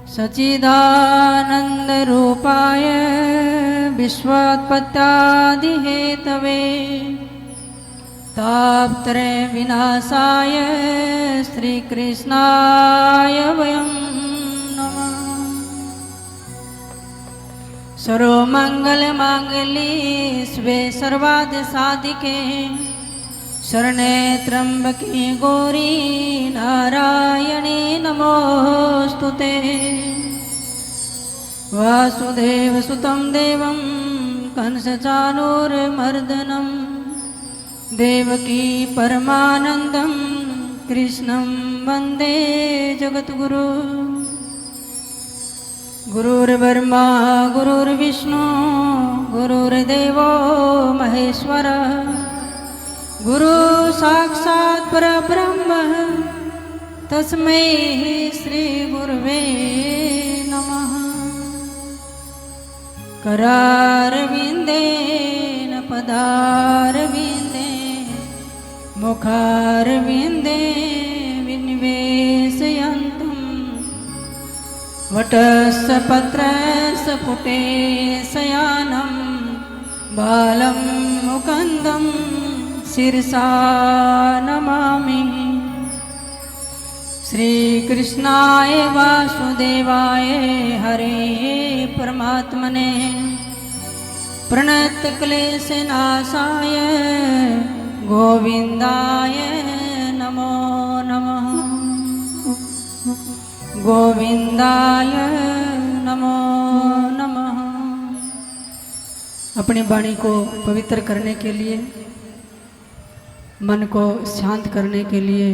सच्चिदानंद रूपाय विश्वोत्पत्त्यादिहेतवे तापत्रय विनाशाय श्रीकृष्णाय वयं नमः। सर्वमंगलमांगल्ये शिवे सर्वार्थसाधिके शरणे त्र्यंबके गौरी नारायणे नमोस्तुते। वासुदेवसुतं देवं कंसचाणूरमर्दनं देवकी परमानन्दं कृष्णं वन्दे जगद्गुरु। गुरुर्ब्रह्मा गुरुर्विष्णु गुरुर्देवो महेश्वरः गुरु साक्षात् परब्रह्म तस्मै श्री गुरुवे नमः। करारविन्देन पदारविन्दे मुखारविन्दे विनिवेशयन्तं वटस्य पत्रस्य पुटे शयानं बालं मुकुन्दं शिरसा नमामि। श्रीकृष्णाय वासुदेवाय हरे परमात्मने प्रणतक्लेशनाशाय गोविन्दाय नमो नमः। गोविन्दाय नमो नमः। अपनी वाणी को पवित्र करने के लिए, मन को शांत करने के लिए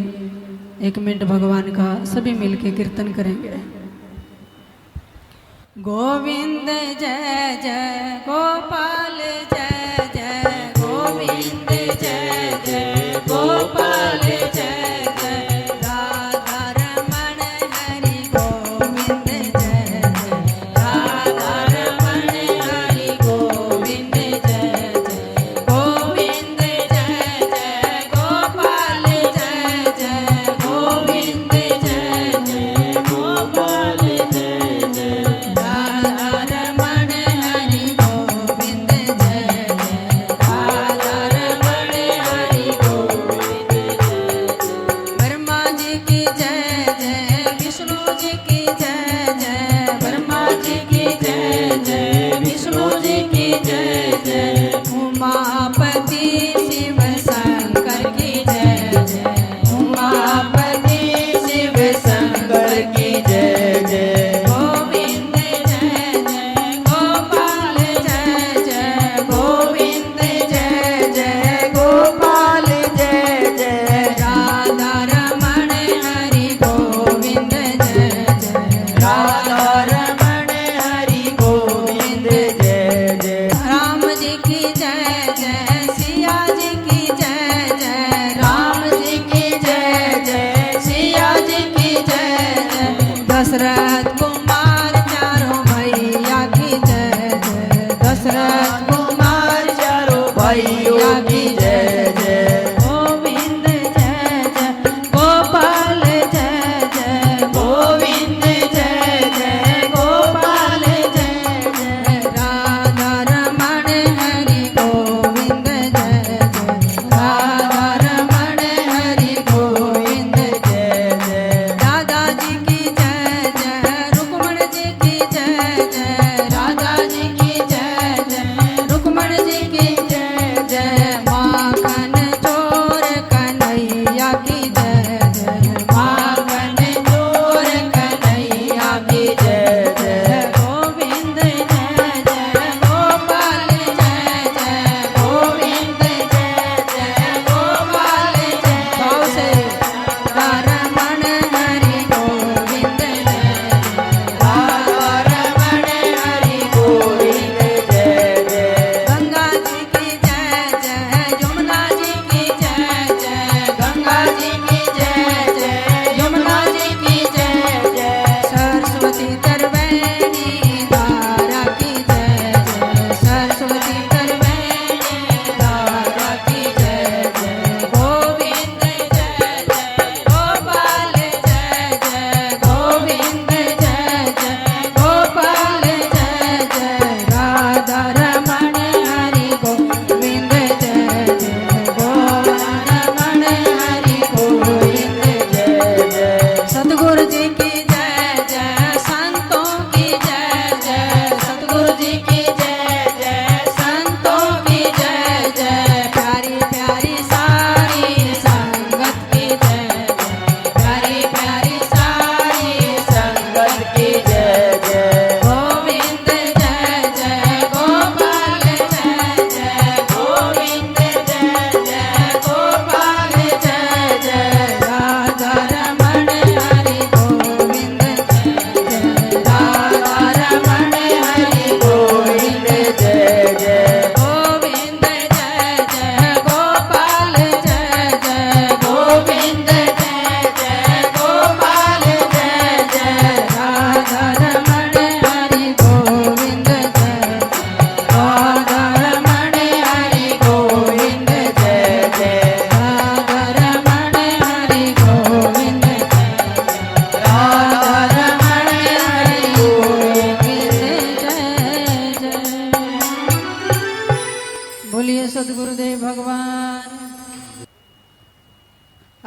1 मिनट भगवान का सभी मिलके कीर्तन करेंगे। गोविंद जय जय गोपाल जय जय गोविंद जय जय गोपाल जय जय राधा रमण हरि गोविंद जय जय राधा रमण हरि गोविंद जय जय गोविंद जय जय गोपाल जय जय गोविंद जय जय गोपाल जय जय राधा रमण हरि गोविंद जय जय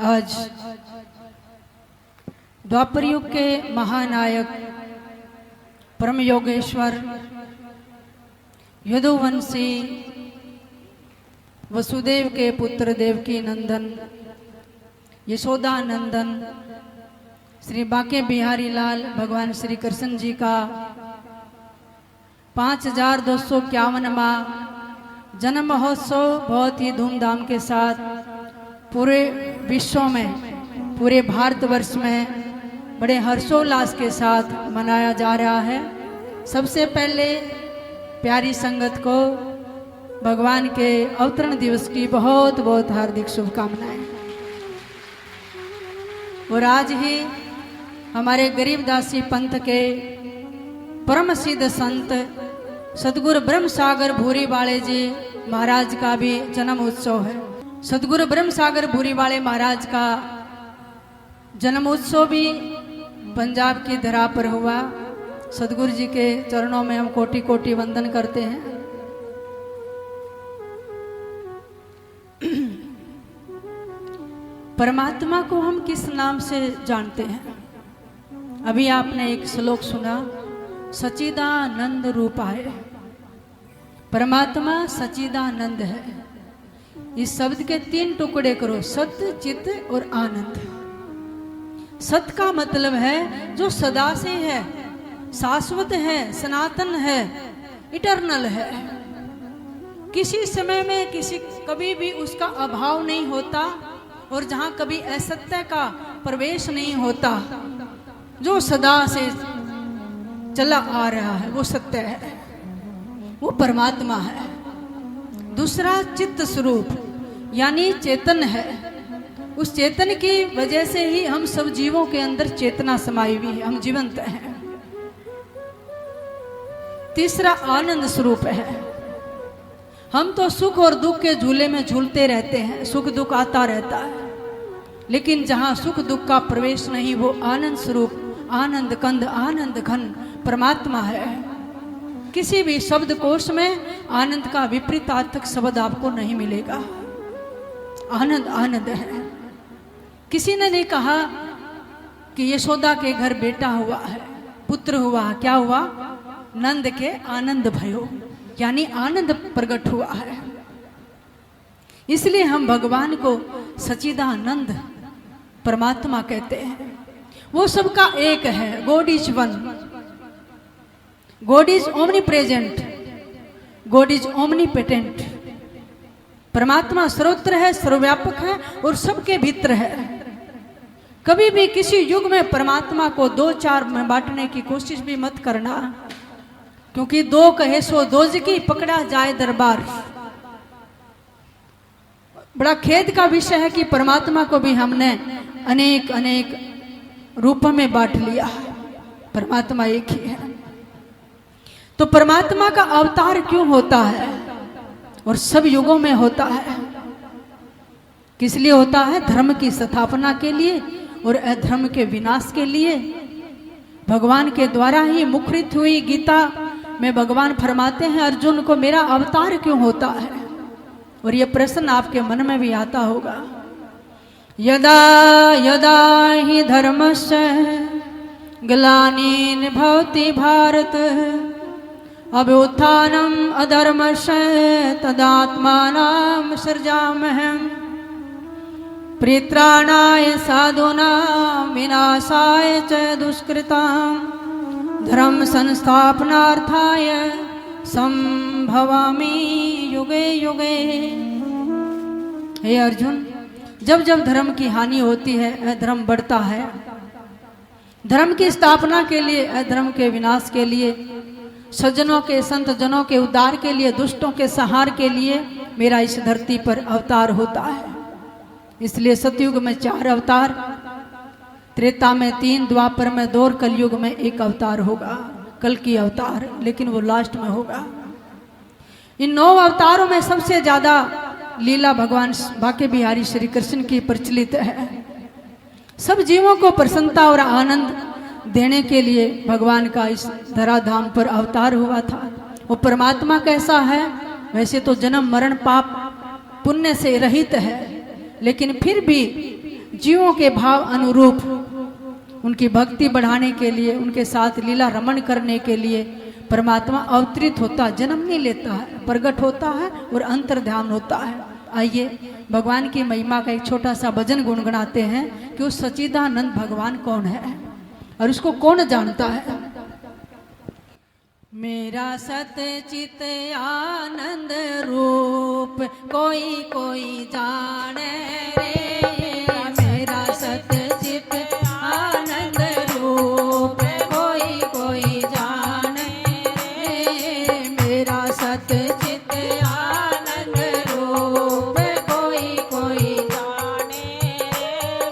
आज द्वापर युग के महानायक परम योगेश्वर यदुवंशी वसुदेव के पुत्र देवकी नंदन यशोदा नंदन श्री बांके बिहारी लाल भगवान श्री कृष्ण जी का 5251वां जन्म महोत्सव बहुत ही धूमधाम के साथ पूरे विश्व में, पूरे भारतवर्ष में बड़े हर्षोल्लास के साथ मनाया जा रहा है। सबसे पहले प्यारी संगत को भगवान के अवतरण दिवस की बहुत बहुत हार्दिक शुभकामनाएं। और आज ही हमारे गरीबदासी पंथ के परम सिद्ध संत सतगुरु ब्रह्म सागर भूरीवाले जी महाराज का भी जन्म उत्सव है। सतगुरु ब्रह्म सागर भूरीवाले महाराज का जन्म उत्सव भी पंजाब की धरा पर हुआ। सतगुरु जी के चरणों में हम कोटि कोटि वंदन करते हैं। परमात्मा को हम किस नाम से जानते हैं? अभी आपने एक श्लोक सुना, सच्चिदानंद रूपाय। परमात्मा सच्चिदानंद है। इस शब्द के 3 टुकड़े करो, सत्य, चित्त और आनंद। सत्य का मतलब है जो सदा से है, शाश्वत है, सनातन है, इटर्नल है। किसी समय में कभी भी उसका अभाव नहीं होता और जहां कभी असत्य का प्रवेश नहीं होता। जो सदा से चला आ रहा है वो सत्य है, वो परमात्मा है। दूसरा चित्त स्वरूप यानी चेतन है। उस चेतन की वजह से ही हम सब जीवों के अंदर चेतना समाई हुई है, हम जीवंत हैं। तीसरा आनंद स्वरूप है। हम तो सुख और दुख के झूले में झूलते रहते हैं, सुख दुख आता रहता है, लेकिन जहां सुख दुख का प्रवेश नहीं वो आनंद स्वरूप, आनंद कंद, आनंद घन परमात्मा है। किसी भी शब्द कोश में आनंद का विपरीतार्थक शब्द आपको नहीं मिलेगा। आनंद आनंद है। किसी ने नहीं कहा कि यशोदा के घर बेटा हुआ है, पुत्र हुआ, क्या हुआ? नंद के आनंद भयो, यानी आनंद प्रकट हुआ है। इसलिए हम भगवान को सच्चिदानंद परमात्मा कहते हैं। वो सबका एक है। God is one, God is omni present, God is omni patent. परमात्मा सर्वत्र है, सर्वव्यापक है और सबके भीतर है। कभी भी किसी युग में परमात्मा को 2-4 में बांटने की कोशिश भी मत करना, क्योंकि 2 कहे सो दोजकी, पकड़ा जाए दरबार। बड़ा खेद का विषय है कि परमात्मा को भी हमने अनेक अनेक रूपों में बांट लिया। परमात्मा एक ही है। तो परमात्मा का अवतार क्यों होता है और सब युगों में होता है? किस लिए होता है? धर्म की स्थापना के लिए और अधर्म के विनाश के लिए। भगवान के द्वारा ही मुखरित हुई गीता में भगवान फरमाते हैं अर्जुन को, मेरा अवतार क्यों होता है? और ये प्रश्न आपके मन में भी आता होगा। यदा यदा हि धर्मस्य ग्लानिर् भवति भारत अभ्युत्थानम् अधर्मस्य तदात्मानं सृजाम्यहम् परित्राणाय साधूनां विनाशाय च दुष्कृतां धर्म संस्थापनार्थाय संभवामि युगे युगे। हे अर्जुन, जब जब धर्म की हानि होती है, अधर्म बढ़ता है। धर्म की स्थापना के लिए, अधर्म के विनाश के लिए, सज्जनों के, संत जनों के उद्धार के लिए, दुष्टों के संहार के लिए मेरा इस धरती पर अवतार होता है। इसलिए सतयुग में 4 अवतार, त्रेता में 3, द्वापर में 2 और कलयुग में 1 अवतार होगा, कल की अवतार, लेकिन वो लास्ट में होगा। इन 9 अवतारों में सबसे ज्यादा लीला भगवान बांके बिहारी श्री कृष्ण की प्रचलित है। सब जीवों को प्रसन्नता और आनंद देने के लिए भगवान का इस धराधाम पर अवतार हुआ था। वो परमात्मा कैसा है? वैसे तो जन्म मरण पाप पुण्य से रहित है, लेकिन फिर भी जीवों के भाव अनुरूप उनकी भक्ति बढ़ाने के लिए, उनके साथ लीला रमण करने के लिए परमात्मा अवतरित होता, जन्म नहीं लेता है, प्रकट होता है और अंतर ध्यान होता है। आइए भगवान की महिमा का एक छोटा सा भजन गुनगुनाते हैं कि उस सच्चिदानंद भगवान कौन है और उसको कौन जानता है। मेरा सतचित आनंद रूप कोई कोई जाने रे, मेरा सतचित आनंद रूप कोई कोई जाने रे, मेरा सतचित आनंद रूप कोई कोई जाने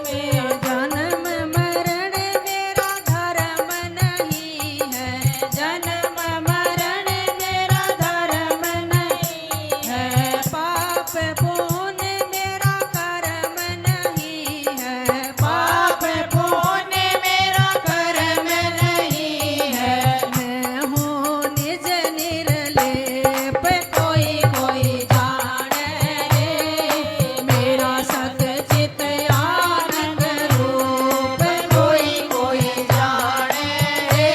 रे, जन्म मरण मेरा धर्म नहीं है, जन्म मरण मेरा धर्म नहीं है, पाप पुण्य मेरा कर्म नहीं है, पाप पुण्य मेरा कर्म नहीं है, मैं हूँ निज निर्लेप कोई कोई जाने रे, मेरा सतचित आनंद रूप कोई कोई जाने रे,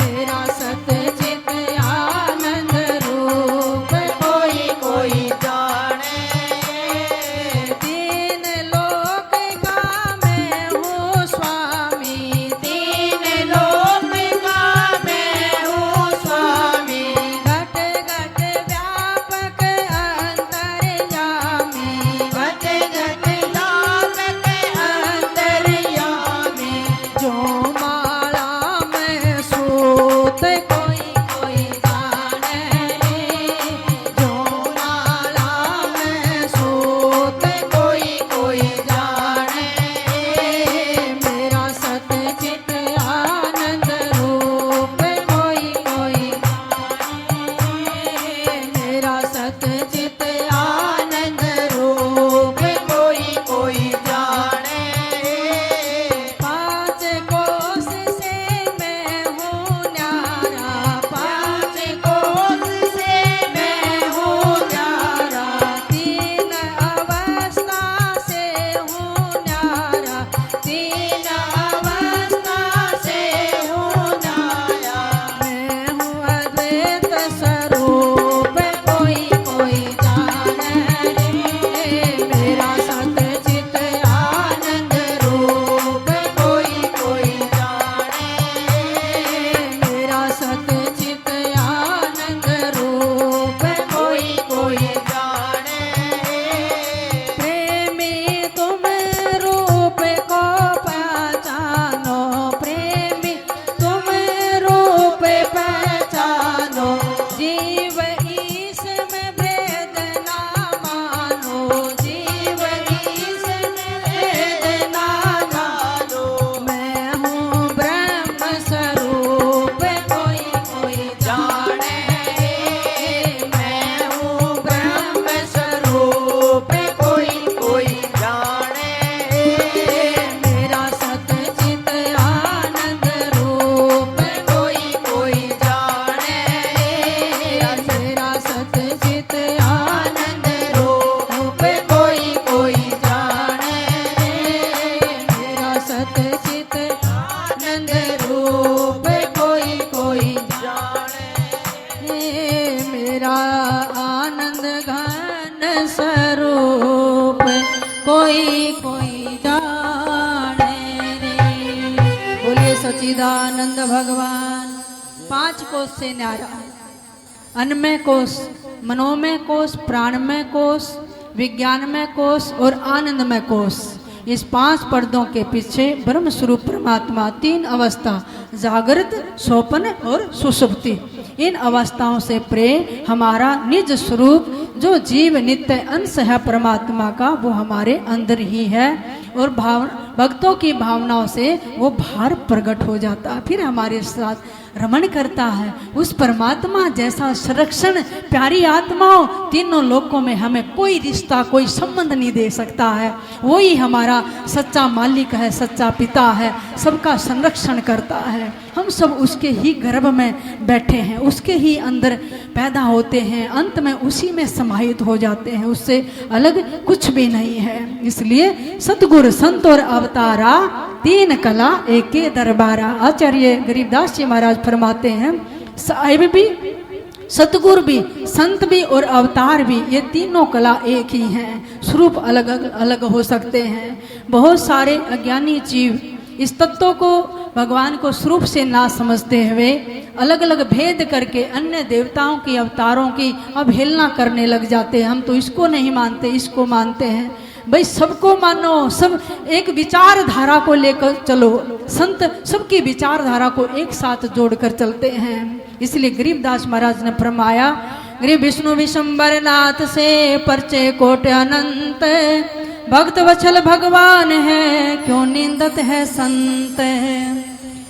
मेरा सतचित आनंद रूप कोई कोई जाने, तीन लोक का मैं हूँ स्वामी, तीन लोक का मैं हूँ स्वामी, घट घट व्यापक अंतर्यामी, घट घट व्यापक अंतर्यामी, जो माला में सूत कोई कोई जाने रे, जो माला में सूत कोई कोई जाने रे, मेरा सतचित आनंद रूप कोई कोई जाने, मेरा सतचित आनंद रूप कोई कोई जाने, पांच कोस से मैं हूँ न्यारा, पांच कोस से मैं हूँ न्यारा, तीन अवस्था से हूँ न्यारा, तीन अवस्था से हूँ न्यारा, मैं हूँ अद्वैत स्वरूप कोई कोई जाने रे, मेरा सतचित आनंद रूप कोई कोई जाने, मेरा सतचित आनंद रूप कोई कोई जाने, प्रेमी तुम रूप को पहचानो, प्रेमी तुम रूप पहचानो, जीव ईश में भेद ना मानो, जीव ईश में भेद ना जानो, मैं हूँ ब्रह्म स्वरूप कोई कोई जाने रे, मैं हूँ ब्रह्म स्वरूप कोई कोई जाने रे, मेरा सतचित आनंद रूप कोई कोई जाने रे, मेरा सतचित आनंद रूप कोई कोई जाने रे, मेरा सतचित आनंद रूप कोई कोई जाने, मेरा आनंद घन स्वरूप कोई कोई जाने रे। बोले सच्चिदानंद भगवान। पांच कोश से न्यारा, अन्नमय कोश, मनोमय कोश, प्राणमय कोश, विज्ञानमय कोश और आनंदमय कोश। इस पांच पर्दों के पीछे ब्रह्म स्वरूप परमात्मा तीन अवस्था, जागृत, स्वप्न और सुषुप्ति, इन अवस्थाओं से प्रेम हमारा निज स्वरूप जो जीव नित्य अंश है परमात्मा का, वो हमारे अंदर ही है और भक्तों की भावनाओं से वो भार प्रकट हो जाता है, फिर हमारे साथ रमण करता है। उस परमात्मा जैसा संरक्षण प्यारी आत्माओं तीनों लोकों में हमें कोई रिश्ता, कोई संबंध नहीं दे सकता है। वो ही हमारा सच्चा मालिक है, सच्चा पिता है, सबका संरक्षण करता है। हम सब उसके ही गर्भ में बैठे हैं, उसके ही अंदर पैदा होते हैं, अंत में उसी में समाहित हो जाते हैं, उससे अलग कुछ भी नहीं है। इसलिए सतगुरु संत और अवतारा, तीन कला एक के दरबारा। आचार्य गरीबदास जी महाराज फरमाते हैं, साहिब भी, सतगुरु भी, संत भी और अवतार भी, ये तीनों कला एक ही हैं, स्वरूप अलग अलग हो सकते हैं। बहुत सारे अज्ञानी जीव इस तत्व को, भगवान को स्वरूप से ना समझते हुए अलग अलग भेद करके अन्य देवताओं की, अवतारों की अवहेलना करने लग जाते हैं। हम तो इसको नहीं मानते, इसको मानते हैं। भाई सबको मानो, सब एक विचारधारा को लेकर चलो। संत सबकी विचारधारा को एक साथ जोड़कर चलते हैं। इसलिए गरीबदास महाराज ने फरमाया, गरीब विष्णु विशंबर नाथ से परचे कोट अनंत, भक्त वत्सल भगवान है क्यों निंदत है संत।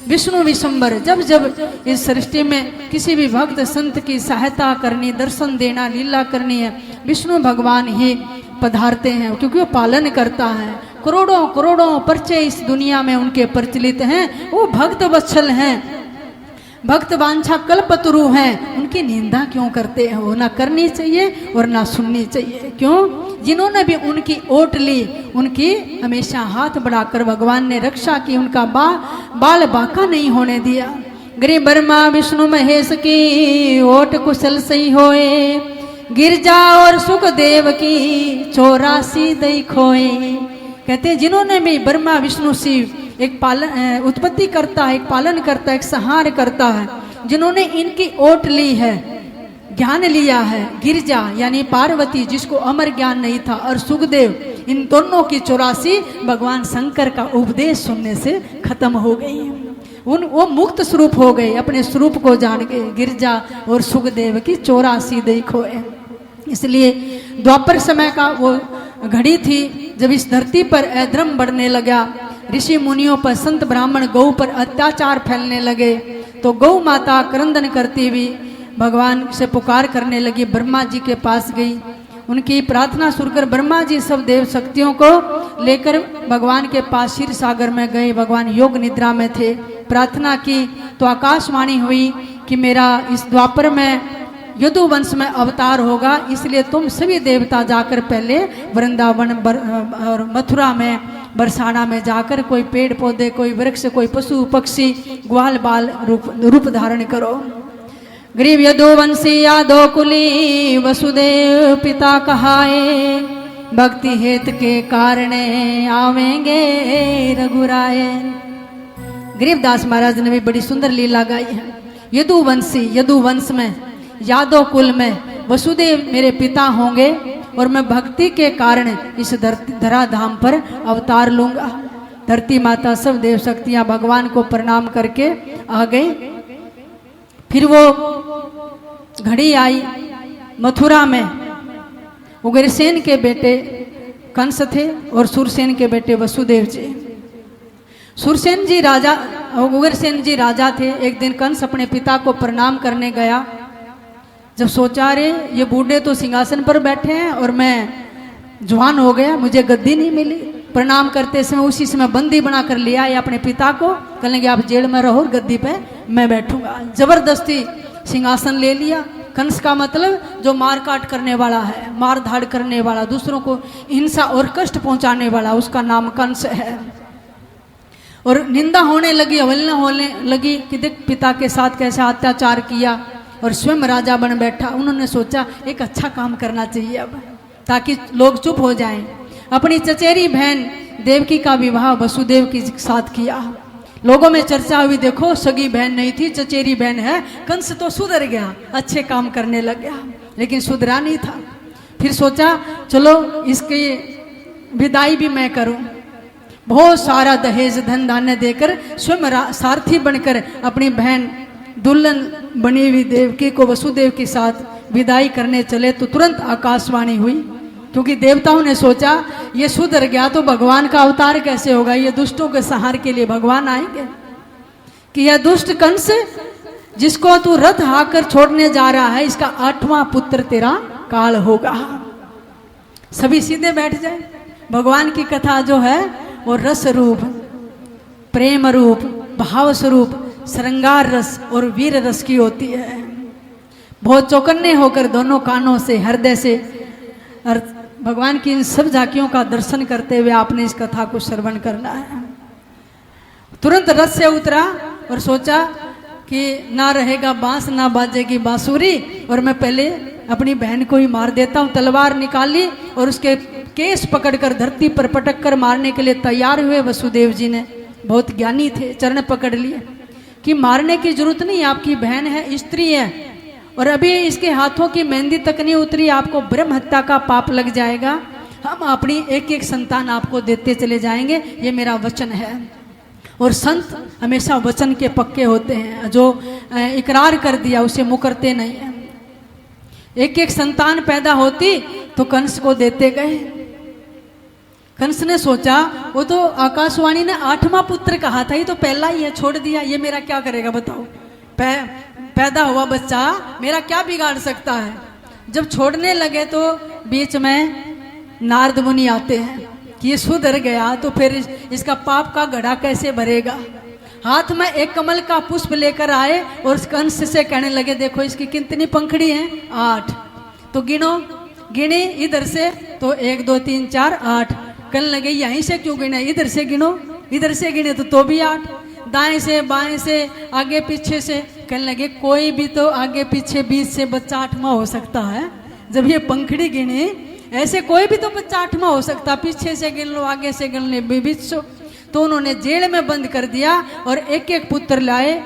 विष्णु विशंबर, जब जब इस सृष्टि में किसी भी भक्त संत की सहायता करनी, दर्शन देना, लीला करनी है, विष्णु भगवान ही पधारते हैं, क्योंकि वो पालन करता है। करोड़ों करोड़ों परचे इस दुनिया में उनके प्रचलित हैं। वो भक्त वत्सल हैं, भक्त वांछा कल्पतरु हैं, उनकी निंदा क्यों करते हो? ना करनी चाहिए और ना सुननी चाहिए। क्यों? जिन्होंने भी उनकी ओट ली, उनकी हमेशा हाथ बढ़ाकर भगवान ने रक्षा की, उनका बाल बाका नहीं होने दिया। गरीब ब्रह्मा विष्णु महेश की ओट कुशल सही होए, गिरजा और सुखदेव की 84 दई खोए। कहते हैं जिन्होंने भी ब्रह्मा विष्णु शिव, एक पालन उत्पत्ति करता है, एक पालन करता है, एक संहार करता है, जिन्होंने इनकी ओट ली है, ज्ञान लिया है, गिरजा यानी पार्वती जिसको अमर ज्ञान नहीं था, और सुखदेव, इन दोनों की 84 भगवान शंकर का उपदेश सुनने से खत्म हो गई। वो मुक्त स्वरूप हो गए, अपने स्वरूप को जान गए। गिरजा और सुखदेव की 84 दई खोए। इसलिए द्वापर समय का वो घड़ी थी जब इस धरती पर अधर्म बढ़ने लगा, ऋषि मुनियों पर, संत ब्राह्मण गौ पर अत्याचार फैलने लगे। तो गौ माता क्रंदन करती हुई भगवान से पुकार करने लगी, ब्रह्मा जी के पास गई। उनकी प्रार्थना सुनकर ब्रह्मा जी सब देव शक्तियों को लेकर भगवान के पास क्षीर सागर में गए। भगवान योग निद्रा में थे। प्रार्थना की तो आकाशवाणी हुई कि मेरा इस द्वापर में यदु वंश में अवतार होगा, इसलिए तुम सभी देवता जाकर पहले वृंदावन और मथुरा में, बरसाना में जाकर कोई पेड़ पौधे, कोई वृक्ष, कोई पशु पक्षी, ग्वाल बाल रूप धारण करो। गरीब यदुवंशी यादव कुली वसुदेव पिता कहाए, भक्ति हेत के कारण आवेंगे रघुराय। गरीबदास महाराज ने भी बड़ी सुंदर लीला गाई है। यदुवंशी, यदुवंश में, यादव कुल में वसुदेव मेरे पिता होंगे और मैं भक्ति के कारण इस धराधाम पर अवतार लूंगा। धरती माता सब देव शक्तियां भगवान को प्रणाम करके आ गई। फिर वो घड़ी आई मथुरा में। उग्रसेन के बेटे कंस थे और सुरसेन के बेटे वसुदेव जी। सुरसेन जी राजा, उग्रसेन जी राजा थे। एक दिन कंस अपने पिता को प्रणाम करने गया। जब सोचा रे ये बूढ़े तो सिंहासन पर बैठे हैं और मैं जवान हो गया, मुझे गद्दी नहीं मिली। प्रणाम करते समय उसी समय बंदी बनाकर लिया या अपने पिता को, कहेंगे आप जेल में रहो, गद्दी पे मैं बैठूंगा। जबरदस्ती सिंहासन ले लिया। कंस का मतलब जो मार काट करने वाला है, मार धाड़ करने वाला, दूसरों को हिंसा और कष्ट पहुंचाने वाला, उसका नाम कंस है। और निंदा होने लगी, अवहेलना होने लगी कि देख पिता के साथ कैसा अत्याचार किया, और स्वयं राजा बन बैठा। उन्होंने सोचा एक अच्छा काम करना चाहिए अब, ताकि लोग चुप हो जाएं। अपनी चचेरी बहन देवकी का विवाह वसुदेव के साथ किया। लोगों में चर्चा हुई, देखो सगी बहन नहीं थी, चचेरी बहन है। कंस तो सुधर गया, अच्छे काम करने लग गया, लेकिन सुधरा नहीं था। फिर सोचा चलो इसकी विदाई भी मैं करूं। बहुत सारा दहेज धन धान्य देकर स्वयं सारथी बनकर अपनी बहन दुल्हन बनी हुई देवकी को वसुदेव के साथ विदाई करने चले। तो तुरंत आकाशवाणी हुई, क्योंकि देवताओं ने सोचा ये सुधर गया तो भगवान का अवतार कैसे होगा, ये दुष्टों के संहार के लिए भगवान आएंगे। कि यह दुष्ट कंस जिसको तू रथ हाकर छोड़ने जा रहा है, इसका 8वां पुत्र तेरा काल होगा। सभी सीधे बैठ जाए। भगवान की कथा जो है वो रस रूप, प्रेम रूप, भाव स्वरूप, श्रृंगार रस और वीर रस की होती है। बहुत चौकन्ने होकर दोनों कानों से हृदय से और भगवान की इन सब झांकियों का दर्शन करते हुए आपने इस कथा को श्रवण करना है। तुरंत रथ से उतरा और सोचा कि ना रहेगा बांस ना बाजेगी बांसुरी, और मैं पहले अपनी बहन को ही मार देता हूँ। तलवार निकाली और उसके केस पकड़कर धरती पर पटक कर मारने के लिए तैयार हुए। वसुदेव जी ने, बहुत ज्ञानी थे, चरण पकड़ लिए कि मारने की जरूरत नहीं, आपकी बहन है, स्त्री है, और अभी इसके हाथों की मेहंदी तक नहीं उतरी, आपको ब्रह्म हत्या का पाप लग जाएगा। हम अपनी एक एक संतान आपको देते चले जाएंगे, ये मेरा वचन है। और संत हमेशा वचन के पक्के होते हैं, जो इकरार कर दिया उसे मुकरते नहीं है। एक एक संतान पैदा होती तो कंस को देते गए। कंस ने सोचा, वो तो आकाशवाणी ने 8वां पुत्र कहा था, ये तो पहला ही है, छोड़ दिया, ये मेरा क्या करेगा बताओ। पैदा हुआ बच्चा मेरा क्या बिगाड़ सकता है। जब छोड़ने लगे तो बीच में नारद मुनि आते हैं कि ये सुधर गया तो फिर इसका पाप का घड़ा कैसे भरेगा। हाथ में एक कमल का पुष्प लेकर आए और कंस से कहने लगे, देखो इसकी कितनी पंखड़ी हैं, 8। तो गिने इधर से तो 1 2 3 4 8। कहने लगे यहीं से क्यों गिने, इधर से गिनो, इधर से गिने तो भी 8, दाएं से बाएं से आगे पीछे से। कहने लगे कोई भी तो आगे पीछे 20 से बच्चा 8वां हो सकता है। जब ये पंखड़ी गिनी, ऐसे कोई भी तो बच्चा 8वां हो सकता, पीछे से गिन लो आगे से गिन लो 20। तो उन्होंने जेल में बंद कर दिया और एक एक पुत्र लाए,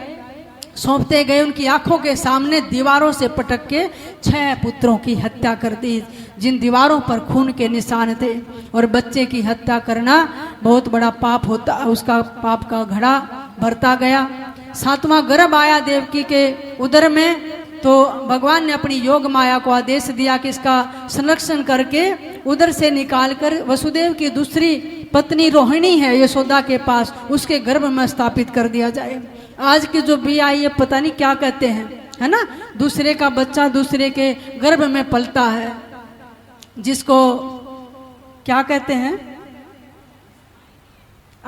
सौंपते गए। उनकी आंखों के सामने दीवारों से पटक के 6 पुत्रों की हत्या कर दी, जिन दीवारों पर खून के निशान थे। और बच्चे की हत्या करना बहुत बड़ा पाप होता, उसका पाप का घड़ा भरता गया। 7वां गर्भ आया देवकी के उदर में, तो भगवान ने अपनी योग माया को आदेश दिया कि इसका संरक्षण करके उदर से निकालकर वसुदेव की दूसरी पत्नी रोहिणी है यशोदा के पास, उसके गर्भ में स्थापित कर दिया जाए। आज की जो भी आई है पता नहीं क्या कहते हैं, है ना, दूसरे का बच्चा दूसरे के गर्भ में पलता है, जिसको क्या कहते हैं,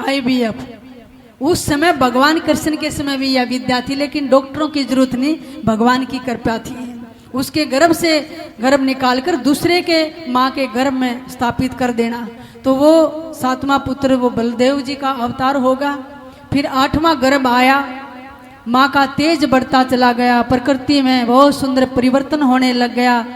IVF। उस समय भगवान कृष्ण के समय भी यह विद्या थी, लेकिन डॉक्टरों की जरूरत नहीं, भगवान की कृपा थी। उसके गर्भ से गर्भ निकालकर दूसरे के माँ के गर्भ में स्थापित कर देना। तो वो 7वां पुत्र वो बलदेव जी का अवतार होगा। फिर 8वां गर्भ आया, माँ का तेज बढ़ता चला गया, प्रकृति में बहुत सुंदर परिवर्तन होने लग गया,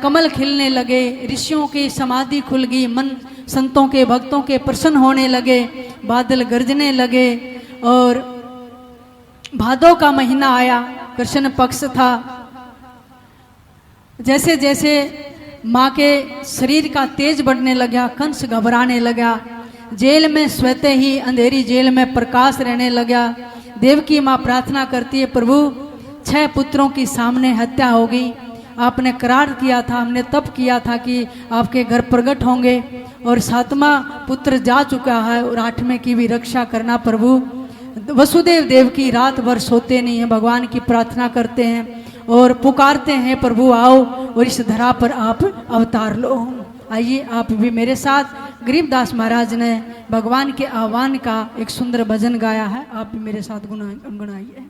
कमल खिलने लगे, ऋषियों की समाधि खुल गई, मन संतों के भक्तों के प्रसन्न होने लगे, बादल गरजने लगे। और भादों का महीना आया, कृष्ण पक्ष था। जैसे जैसे माँ के शरीर का तेज बढ़ने लगा, कंस घबराने लगा, जेल में स्वतः ही अंधेरी जेल में प्रकाश रहने लगा। देवकी माँ प्रार्थना करती है, प्रभु 6 पुत्रों की सामने हत्या हो गई, आपने करार किया था, हमने तप किया था कि आपके घर प्रकट होंगे, और 7वां पुत्र जा चुका है, और 8वें की भी रक्षा करना प्रभु। वसुदेव देव की रात भर सोते नहीं है, भगवान की प्रार्थना करते हैं और पुकारते हैं, प्रभु आओ और इस धरा पर आप अवतार लो। आइए आप भी मेरे साथ, गरीबदास महाराज ने भगवान के आह्वान का एक सुंदर भजन गाया है, आप भी मेरे साथ गुनगुनाइए।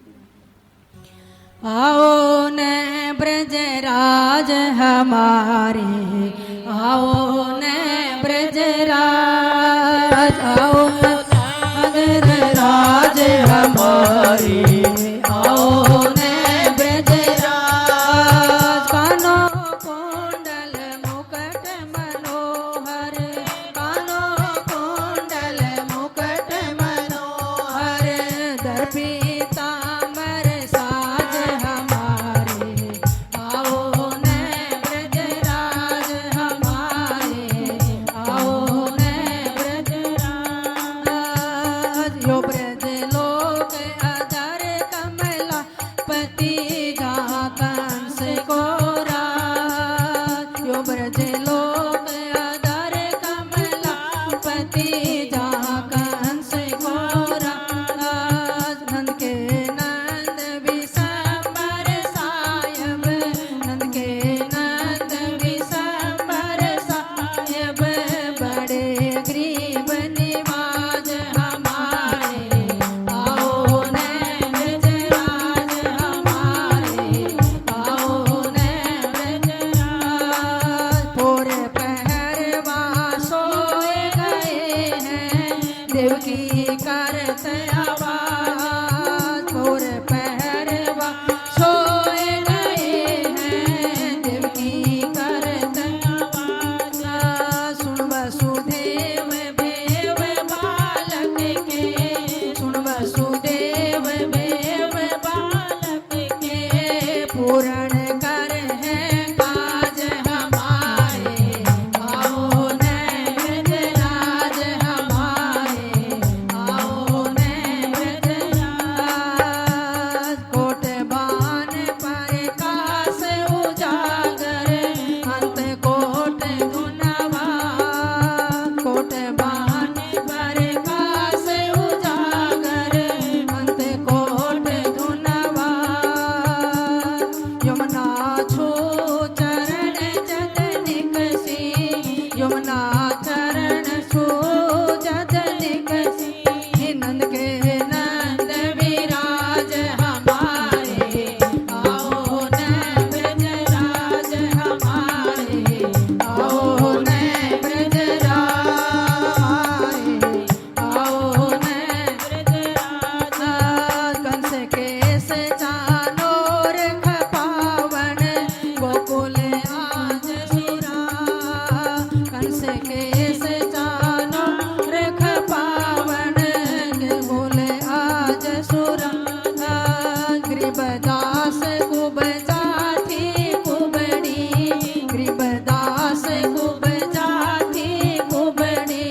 आओ न ब्रजराज हमारे, आओ न ब्रजराज, आओ न ब्रजराज हमारे, आओ न ब्रजराज। कानो कुंडल मुकुट मनोहर, कानो कुंडल मुकुट मनोहर, दर्पी वसुदेव भेव बालक के, सुन वसुदेव भेव बालक के, पूर्ण कर है काज हमारे, आओ नैवेद्यराज हमारे, आओ नैवेद्यराज। कोट बान पर कास उजागर, अंत कोट गुनवा, कोट बान पर कास उजागर, अंत कोट गुनवा। यमुना छू चरण जद निकसी, यमुना चरण छू जद निकसी, नंद के नंद विराज हमारे, आओ नैवेद्यराज हमारे, आओ नैवेद्यराज, आओ नैवेद्यराज। कंस केस चानोर खपावन, गोकुल आज सुरा, कंस केस चानोर खपावन, गोकुल आज सुरा। गरीबदास कुब जाति कुबड़ी, गरीबदास कुब जाति कुबड़ी,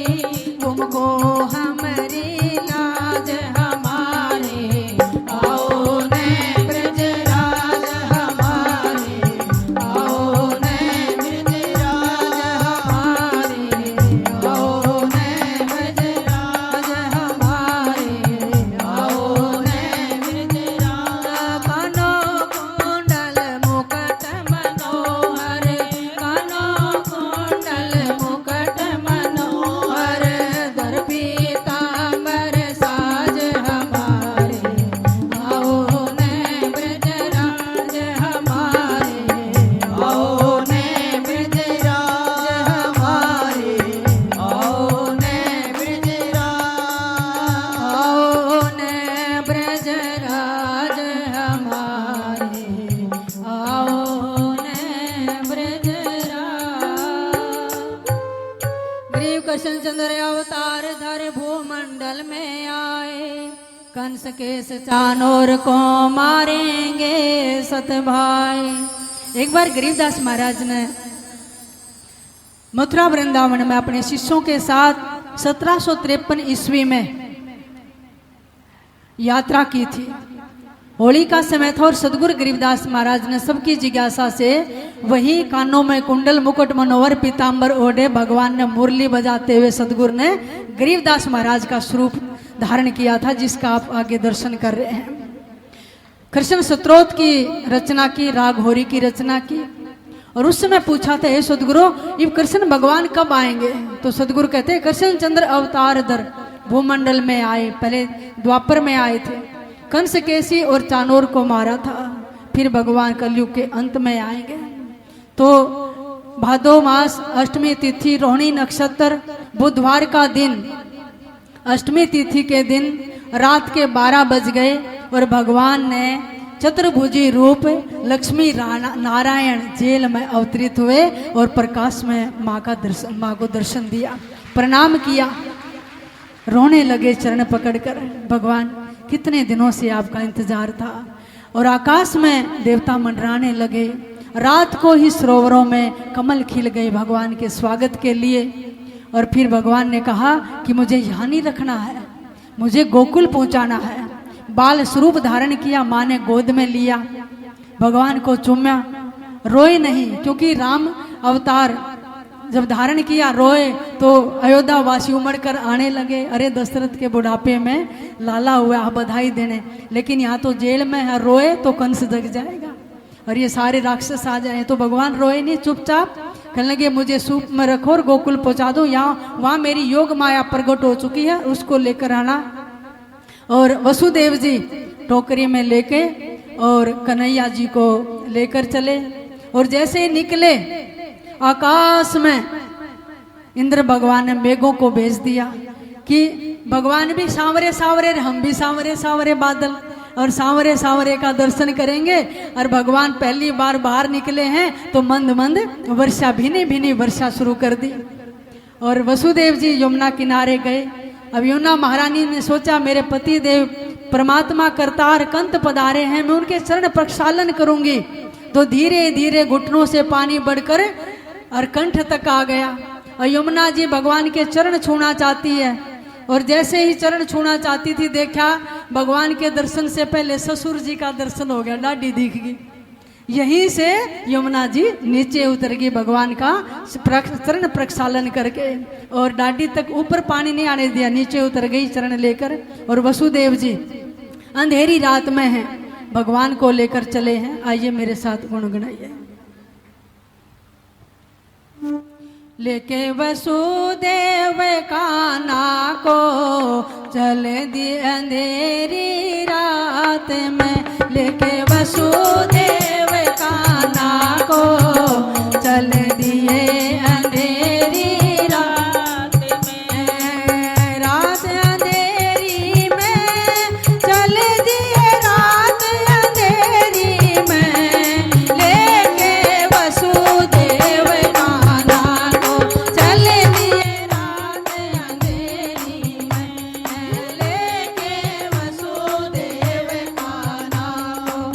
तुमको हमारी लाज हमारे, आओ नैवेद्यराज हमारे, आओ नैवेद्यराज हमारे, आओ नैवेद्यराज हमारे, आओ नैवेद्यराज। कानो कुंडल मुकुट मनोहर, कानो कुंडल मुकुट मनोहर, दर पीतांबर साज हमारे, आओ नैवेद्यराज हमारे, आओ नैवेद्यराज हमारे, आओ नैवेद्यराज, आओ नैवेद्यराज हमारे, आओ नैवेद्यराज। गरीब कृष्णचंद्र अवतार धर भूमंडल में आए, कंस केस चानोर को मारेंगे सत भाई। एक बार गरीबदास महाराज ने मथुरा वृंदावन में अपने शिष्यों के साथ 1753 ईस्वी में यात्रा की थी। होली का समय था और सदगुरु गरीबदास महाराज ने सबकी जिज्ञासा से वही कानों में कुंडल मुकुट मनोहर पीतांबर ओढ़े भगवान ने मुरली बजाते हुए सदगुरु ने गरीबदास महाराज का स्वरूप धारण किया था, जिसका आप आगे दर्शन कर रहे हैं। कृष्ण स्तोत्र की रचना की, राग होरी की रचना की, और उस समय पूछा था हे सदगुरु ये कृष्ण भगवान कब आएंगे? तो सदगुरु कहते हैं कृष्णचंद्र अवतार धर भूमंडल में आए, पहले द्वापर में आए थे, कंस केसी और चानोर को मारा था, फिर भगवान कलयुग के अंत में आएंगे। तो भादो मास अष्टमी तिथि रोहिणी नक्षत्र बुधवार का दिन, अष्टमी तिथि के दिन रात के 12 बज गए और भगवान ने चतुर्भुजी रूप लक्ष्मी नारायण जेल में अवतरित हुए और प्रकाश में माँ को दर्शन दिया, प्रणाम किया, रोने लगे चरण पकड़कर, भगवान कितने दिनों से आपका इंतजार था। और आकाश में देवता मंडराने लगे, रात को ही सरोवरों में कमल खिल गए भगवान के स्वागत के लिए। और फिर भगवान ने कहा कि मुझे यहाँ नहीं रखना है, मुझे गोकुल पहुँचाना है। बाल स्वरूप धारण किया, माँ ने गोद में लिया, भगवान को चूमा, रोए नहीं, क्योंकि राम अवतार जब धारण किया रोए तो अयोध्या वासी उमड़ कर आने लगे, अरे दशरथ के बुढ़ापे में लाला हुआ, बधाई देने, लेकिन यहाँ तो जेल में है, रोए तो कंस जग जाएगा और ये सारे राक्षस आ जाए। तो भगवान रोए नहीं, चुपचाप कहने लगे मुझे सूप में रखो और गोकुल पहुँचा दो, यहाँ वहाँ मेरी योग माया प्रकट हो चुकी है, उसको लेकर आना। और वसुदेव जी टोकरी में लेके और कन्हैया जी को लेकर चले, और जैसे ही निकले आकाश में इंद्र भगवान ने मेघों को भेज दिया कि भगवान भी सांवरे सांवरे, हम भी सांवरे सांवरे बादल, और सांवरे सांवरे का दर्शन करेंगे। और भगवान पहली बार बाहर निकले हैं तो मंद मंद वर्षा, भीनी भीनी वर्षा शुरू कर दी। और वसुदेव जी यमुना किनारे गए। अब यमुना महारानी ने सोचा मेरे पति देव परमात्मा करतार कंत पधारे हैं, मैं उनके चरण प्रक्षालन करूंगी। तो धीरे धीरे घुटनों से पानी बढ़कर और कंठ तक आ गया। और यमुना जी भगवान के चरण छूना चाहती है, और जैसे ही चरण छूना चाहती थी देखा भगवान के दर्शन से पहले ससुर जी का दर्शन हो गया, डाढ़ी दिख गई। यहीं से यमुना जी नीचे उतर गई भगवान का चरण प्रक्षालन करके, और डाढ़ी तक ऊपर पानी नहीं आने दिया, नीचे उतर गई चरण लेकर। और वसुदेव जी अंधेरी रात में हैं, भगवान को लेकर चले हैं। आइए मेरे साथ गुनगुनाइए। लेके वसुदेव कान्हा को चल दी अंधेरी रात में, लेके वसुदेव कान्हा को चल दिए अंधेरी रात में। रात अंधेरी में चल दिए, रात अंधेरी में लेके वसुदेव कान्हा को चल दिए, रात अंधेरी में लेके वसुदेव कान्हा को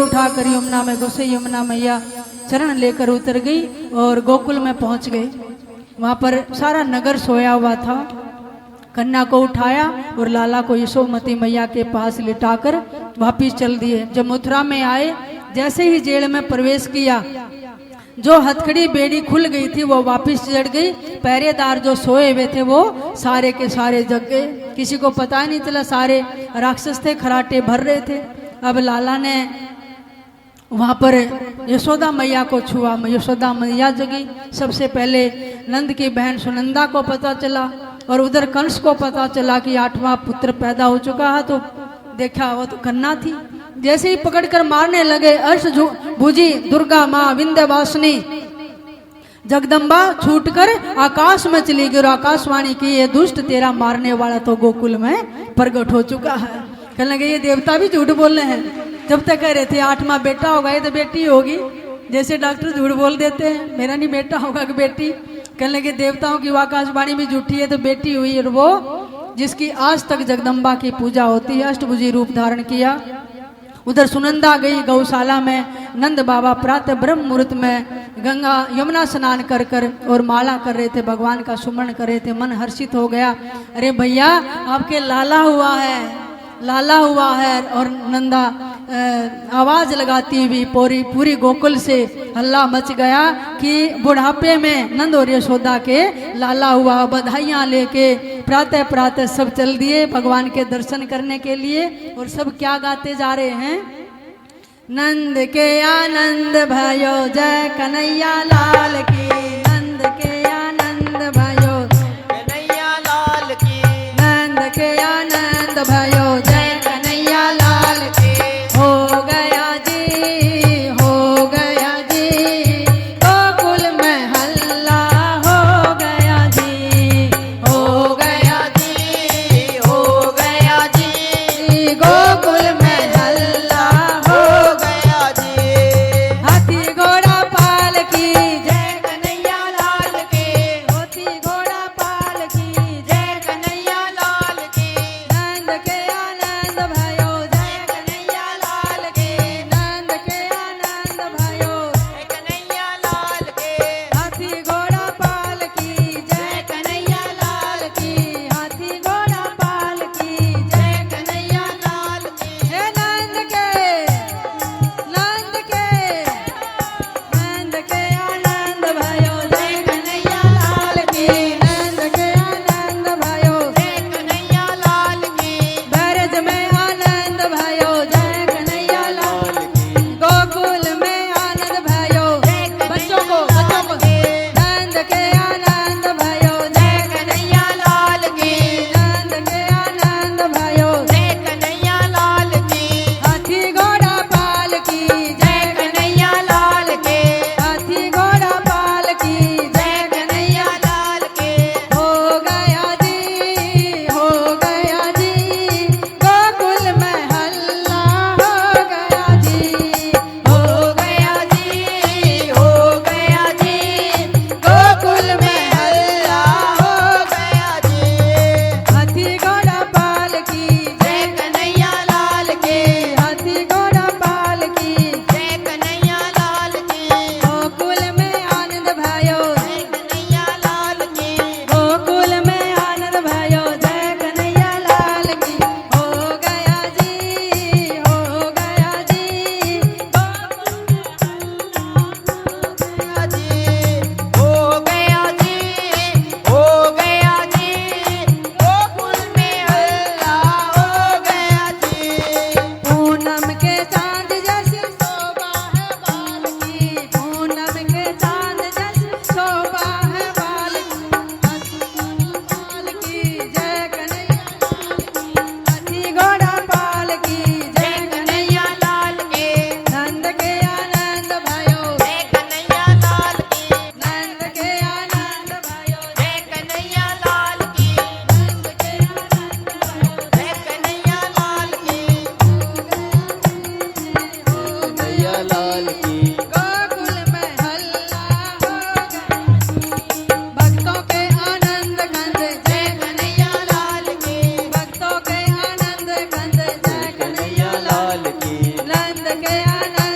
उठाकर यमुना में घुसे। यमुना मैया चरण लेकर उतर गई और गोकुल में पहुंच गए। वहां पर सारा नगर सोया हुआ था। कन्या को उठाया और लाला को यशोमती मैया के पास लिटाकर वापिस चल दिए। जब मथुरा में आए, जैसे ही जेल में प्रवेश किया, जो हथकड़ी बेड़ी खुल गई थी वो वापिस चढ़ गई। पहरेदार जो सोए हुए थे वो सारे के सारे जग गए। किसी को पता ही नहीं चला, सारे राक्षस थे, खराटे भर रहे थे। अब लाला ने वहां पर यशोदा मैया को छुआ। यशोदा मैया जगी। सबसे पहले नंद की बहन सुनंदा को पता चला और उधर कंस को पता चला कि 8वां पुत्र पैदा हो चुका है। तो देखा वो तो कन्या थी। जैसे ही पकड़कर मारने लगे, अष्टभुजी दुर्गा माँ विंध्यवासिनी जगदम्बा छूटकर आकाश में चली गई और आकाशवाणी की, ये दुष्ट तेरा मारने वाला तो गोकुल में प्रकट हो चुका है। कहने लगे ये देवता भी झूठ बोल रहे हैं। जब तक कह रहे थे 8वां बेटा होगा, ये तो बेटी होगी। जैसे डॉक्टर झूठ बोल देते हैं, मेरा नहीं बेटा होगा कि बेटी। कहने लगे देवताओं की आकाशवाणी भी झूठी है तो बेटी हुई। और वो जिसकी आज तक जगदम्बा की पूजा होती है, अष्टभुजी रूप धारण किया। उधर सुनंदा गई गौशाला में। नंद बाबा प्रातः ब्रह्म मुहूर्त में गंगा यमुना स्नान कर कर और माला कर रहे थे, भगवान का सुमरण कर रहे थे। मन हर्षित हो गया, अरे भैया आपके लाला हुआ है, लाला हुआ है। और नंदा आवाज लगाती हुई पूरी गोकुल से हल्ला मच गया कि बुढ़ापे में नंद और यशोदा के लाला हुआ। बधाइयाँ लेके प्रातः प्रातः सब चल दिए भगवान के दर्शन करने के लिए। और सब क्या गाते जा रहे हैं, नंद के आनंद भयो जय कन्हैया लाल की, नंद के आनंद भयो कन्हैया लाल की, नंद के आनंद भयो जय कन्हैया लाल की। हो गया जी, हो गया जी, गोकुल में हल्ला हो गया जी, हो गया जी, हो गया जी, गोकुल में हल्ला हो गया जी। हाथी घोड़ा पाल की जय कन्हैया लाल की, हाथी घोड़ा पाल की जय कन्हैया लाल की, नंद के आनंद भयो जय कन्हैया लाल की, नंद के आनंद भयो जय कन्हैया लाल की। हाथी घोड़ा पाल की जय कन्हैया लाल की, हाथी घोड़ा पाल की जय कन्हैया लाल की। हे नंद के, नंद के, नंद के आनंद भयो जय कन्हैया लाल की, नंद के आनंद भयो जय कन्हैया लाल की। ब्रज में आनंद भयो जय कन्हैया लाल की, गोकुल में आनंद भयो बच्चों को नंद के आनंद भयो जय कन्हैया लाल की, नंद के आनंद भयो जय कन्हैया लाल की। हाथी घोड़ा पाल की जय कन्हैया लाल के, हाथी घोड़ा पाल की जय कन्हैया लाल के। हो गया जी, हो गया जी, गोकुल में हल्ला हो गया जी, हो गया जी, हो गया जी, गोकुल में हल्ला हो गया जी। हाथी घोड़ा पाल की जय कन्हैया लाल के, हाथी घोड़ा पाल की जय कन्हैया लाल की। गोकुल में आनंद भयो जय कन्हैया लाल की, गोकुल में आनंद भयो जय कन्हैया लाल की। हो गया जी, हो गया जी, हो गया जी, हो गया जी, गोकुल में हल्ला हो गया जी। पूनम के चांद जैसी शोभा है बाल की, पूनम के चांद जैसी शोभा है बाल की जय कन्हैया लाल की, हाथी घोड़ा पाल की जय कन्हैया लाल के। नंद के आनंद भयो जय कन्हैया लाल की, नंद के आनंद भयो जय कन्हैया लाल की, नंद के आनंद भयो जय कन्हैया लाल की। कन्हैया लाल की, गोकुल में हल्ला हो गया। भक्तों के आनंद कंद जय कन्हैया लाल की, भक्तों के आनंद कंद जय कन्हैया लाल लाल की, नंद के आनंद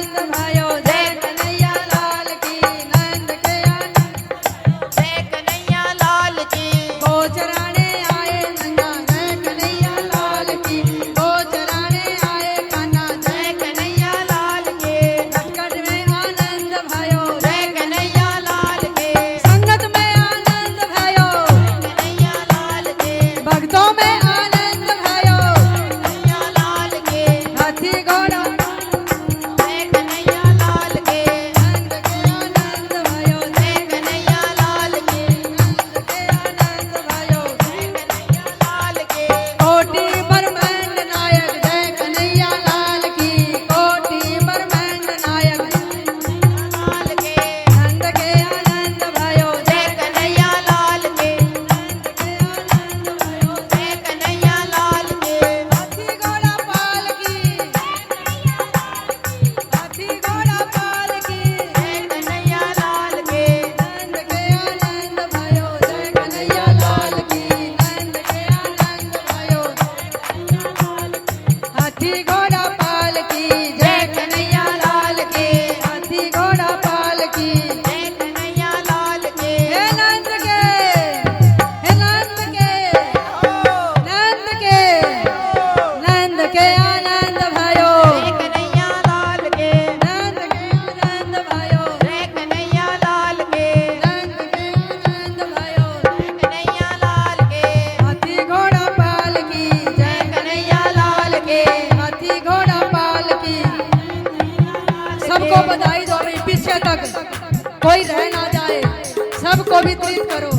सबको बधाई दो भाई, पीछे तक कोई रह ना जाए, सबको वितरित करो।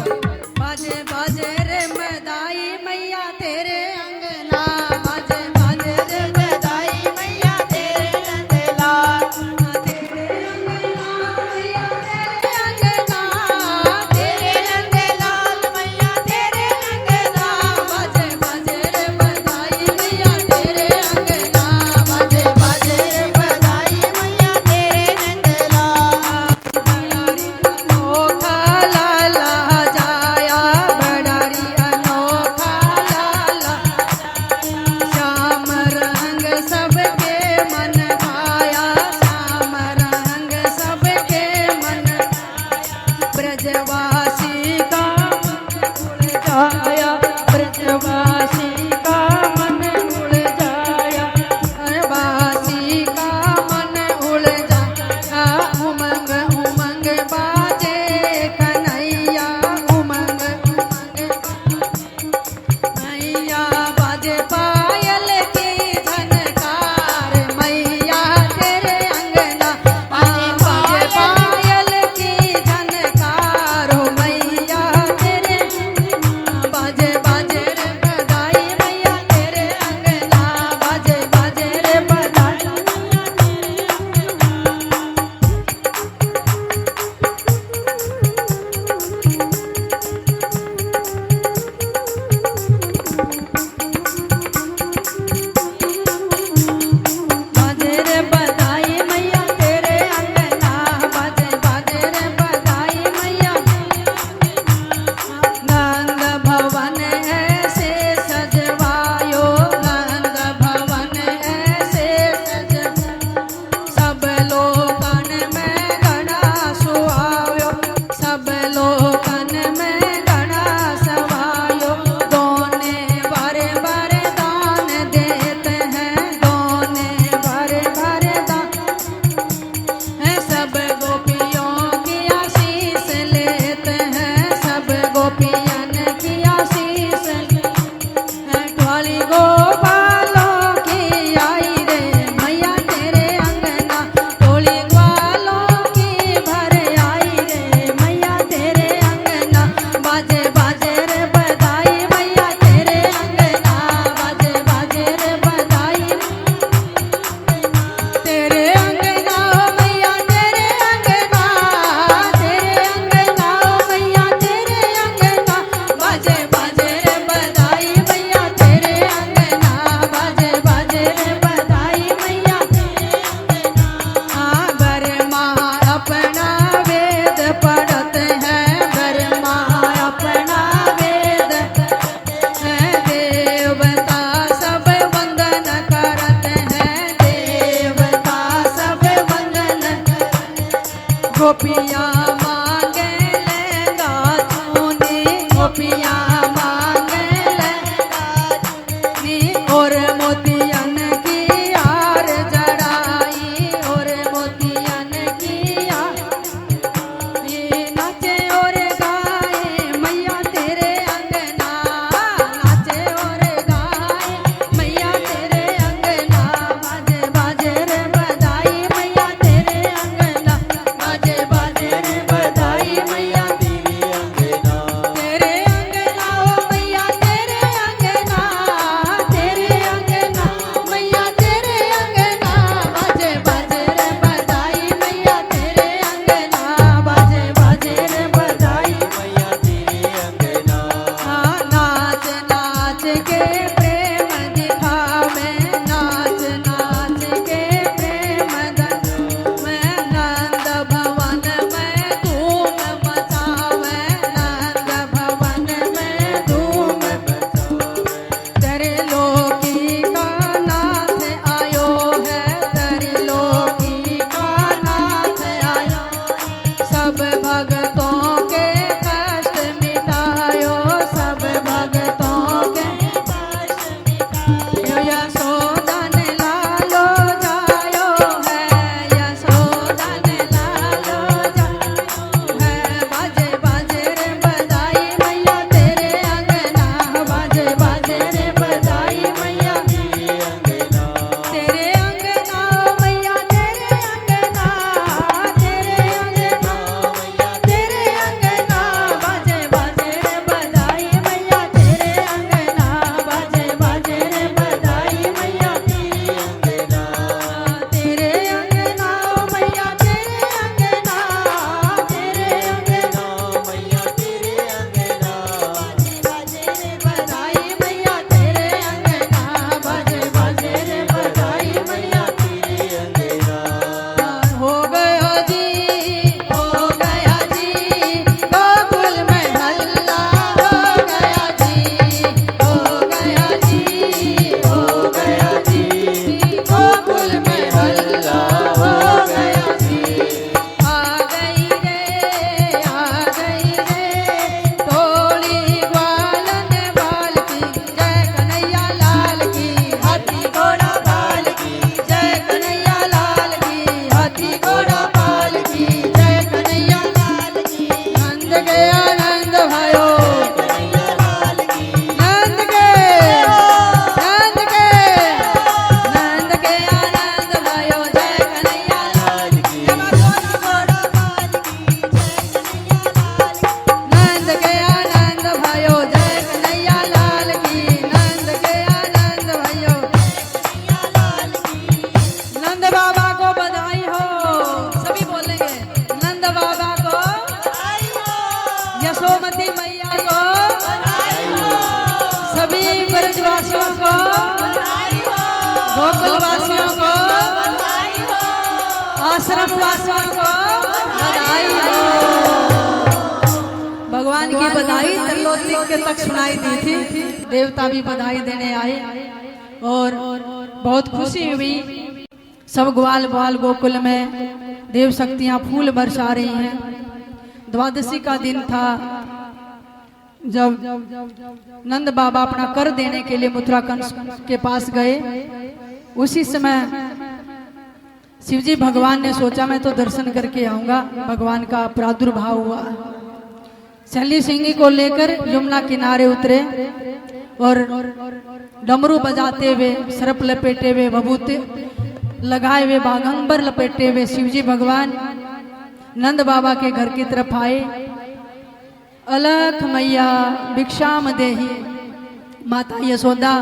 बाजे बाजे रे बधाई मैया तेरे अंगना, बाजे बाजे रे बधाई मैया तेरे अंगना, तेरे अंगना मैया तेरे अंगना, तेरे अंगना मैया तेरे अंगना, बाजे बाजे रे बधाई मैया तेरे अंगना, बाजे बाजे रे बधाई मैया तेरे अंगना। अनोखा लाला जाया, बड़ारी अनोखा लाला, श्याम रंग सबके मन भाया, श्याम रंग सबके मन, ब्रजवासी का उड़ जाया, ब्रजवासी का मन उड़ जाया, ब्रजवासी का मन उड़ जाया, उमंग उमंग बाजे कन्हैया, उमंग मैया बाजे पायल की झनकार, मैया तेरे अंगना, बाजे पायल की झनकार, हो मैया तेरे, बाजे बाजे रे बधाई मैया तेरे अंगना, बाजे बाजे रे बधाई। बाजे रे बधाई मैया तेरे अंगना, बाजे बाजे रे बधाई मैया, नंद भवन ऐसे सजवायो, नंद भवन ऐसे सजवायो, सब लोकन में गणा सुहायो, सब लोकन में गणा सवायो, दोने बारे बारे दान देते हैं, दोने बारे बारे दान, सब गोपियों की आशीष लेते हैं, सब गोपियन की आशीष, ग्वाली गोपालों की आई रे मैया तेरे अंगना, टोली ग्वालों की भर आई रे मैया तेरे अंगना, बाजे बाजे रे बधाई मैया तेरे अंगना, बाजे बाजे रे बधाई तेरे अंगना मैया तेरे अंगना, तेरे अंगना मैया तेरे अंगना, बाजे बाजे रे बधाई मैया तेरे अंगना, बाजे बाजे रे बधाई मैया तेरे अंगना। बरमा अपना वेद पढ़ते हैं, बरमा अपना वेद हैं, देवता सब वंदन करते हैं, देवता सब वंदन, गोपियाँ मांगे लहंगा चूनी, गोपियाँ मांगे लहंगा चूनी, और मोतियन की हार जड़ाई, और मोतियन की हार, ये नाचे और गाए मैया तेरे अंगना, नाचे और गाए मैया तेरे अंगना, बाजे बाजे रे बधाई मैया तेरे अंगना, बाजे बाजे रे आश्रम वासियों को बधाई हो। भगवान की बधाई त्रिलोक के तक सुनाई दी थी। देवता भी बधाई देने आए और बहुत खुशी हुई। सब ग्वाल बाल गोकुल में देव शक्तियां फूल बरसा रही हैं। द्वादशी का दिन था जब नंद बाबा अपना कर देने के लिए मथुरा कंस के पास गए। उसी समय शिवजी भगवान ने सोचा मैं तो दर्शन करके आऊंगा। भगवान का प्रादुर्भाव हुआ। शैली सिंह को लेकर यमुना किनारे उतरे और डमरू बजाते हुए, सरप लपेटे हुए, भभूति लगाए हुए, बागंबर लपेटे हुए शिवजी भगवान नंद बाबा के घर की तरफ आए। अलख मैया भिक्षाम देहि, माता यशोदा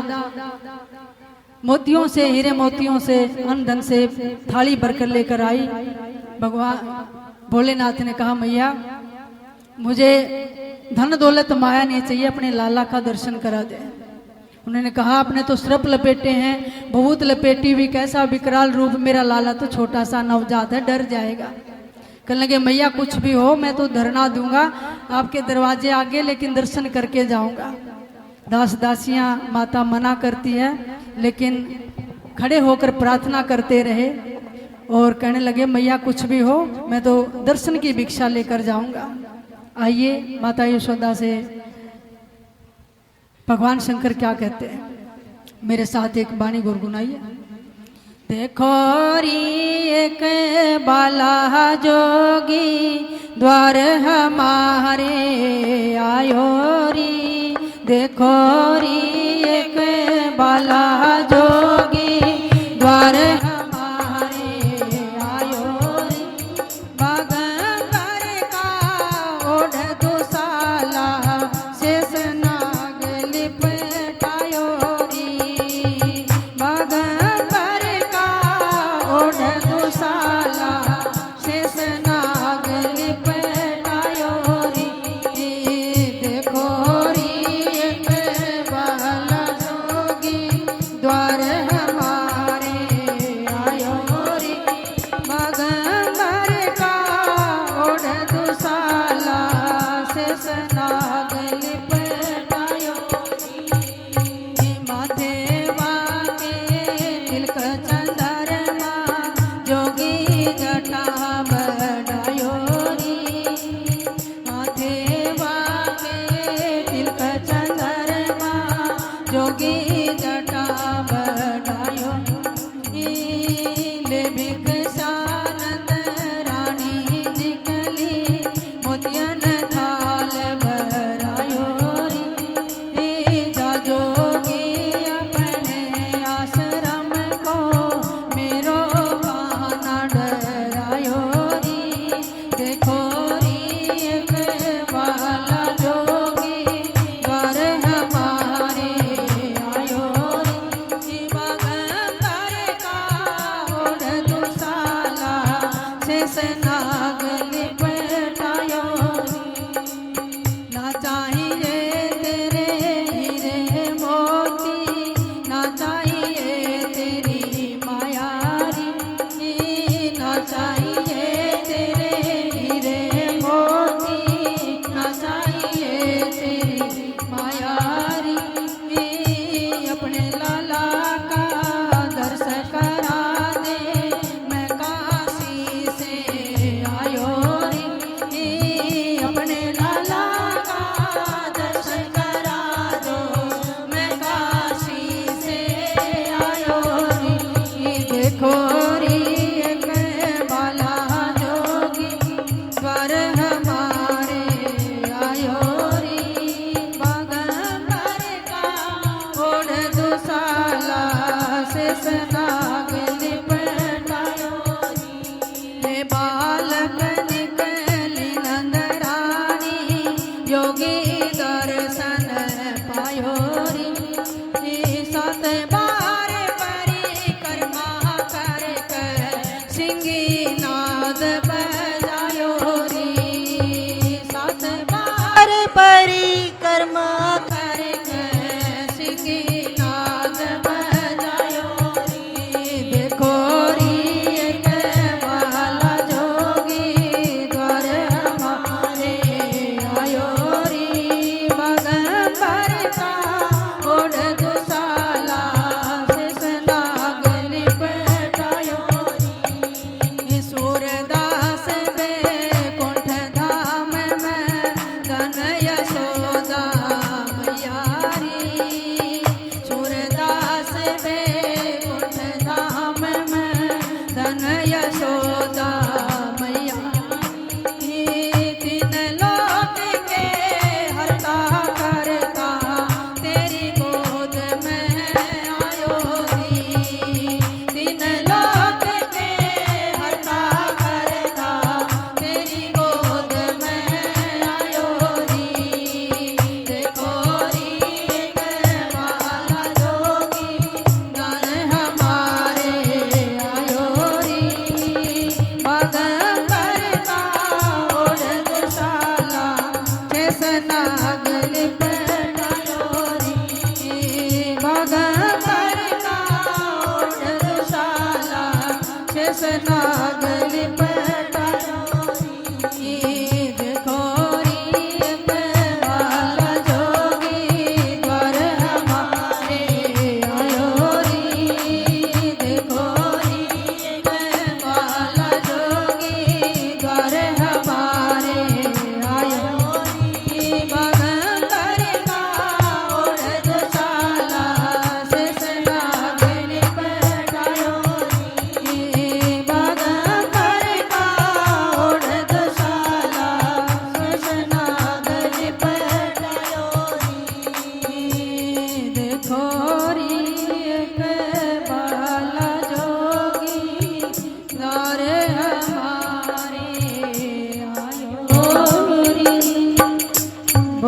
मोतियों से, हीरे मोतियों से, अन्न धन से थाली भरकर लेकर आई। भगवान भोलेनाथ ने कहा मैया मुझे धन दौलत माया नहीं चाहिए, अपने लाला का दर्शन करा दे। उन्होंने कहा आपने तो सरप लपेटे हैं, बहुत लपेटी हुई, कैसा विकराल रूप, मेरा लाला तो छोटा सा नवजात है, डर जाएगा। कहने लगे मैया कुछ भी हो मैं तो धरना दूंगा आपके दरवाजे आगे, लेकिन दर्शन करके जाऊंगा। दास दासियां माता मना करती है, लेकिन खड़े होकर प्रार्थना करते रहे और कहने लगे मैया कुछ भी हो मैं तो दर्शन की भिक्षा लेकर जाऊंगा। आइए माता यशोदा से भगवान शंकर क्या कहते हैं, मेरे साथ एक बाणी गुनगुनाइए। देखो री एक बाला जोगी द्वार हमारे आयो री। देखो री एक बाला जोगी द्वार हमारे आयो री। बागंबर का ओढ़ दुसाला शेष नाग लिपटायो री। बागंबर का ओढ़ दुसाला शेष नाग लिपटायो री। देखो री एक बाला जोगी द्वार हमारे आयो री। बागंबर का ओढ़ दुसाला शेष नाग लिपटायो री। माथे वाके तिलक चंदरमा जोगी जटा बढ़ायो री। माथे वाके तिलक चंदरमा जोगी जटा बढ़ायो री। ले भिक्षानंद रानी निकली मोतियन थाल भरायो री। जा जोगी अपने आश्रम को मेरो बहाना डरायो री। देखो री एक बाला जोगी द्वार हमारे आयो री। बागंबर का ओढ़ दुसाला शेष नाग लिपटायो री। ना चाहिए तेरे हीरे मोती, ना चाहिए तेरी माया री। ना चाहिए तेरे हीरे मोती, ना चाहिए तेरी माया री। अपने लाला का दर्श करा दे, मैं काशी से आयो री। अपने लाला का दर्शन करा दो, मैं काशी से आयो री। देखो री एक बाला जोगी द्वार हमारे आयो री। बागंबर का ओढ़ दुसाला शेष नाग लिपटायो री। हे बालक निकली नंद रानी योगी दर्शन पायो री। सात बार परिक्रमा कर सिंगी नाद बजायो री। सात बार परिक्रमा कर सिंगी नाद बजायो री। देखो री एक बाला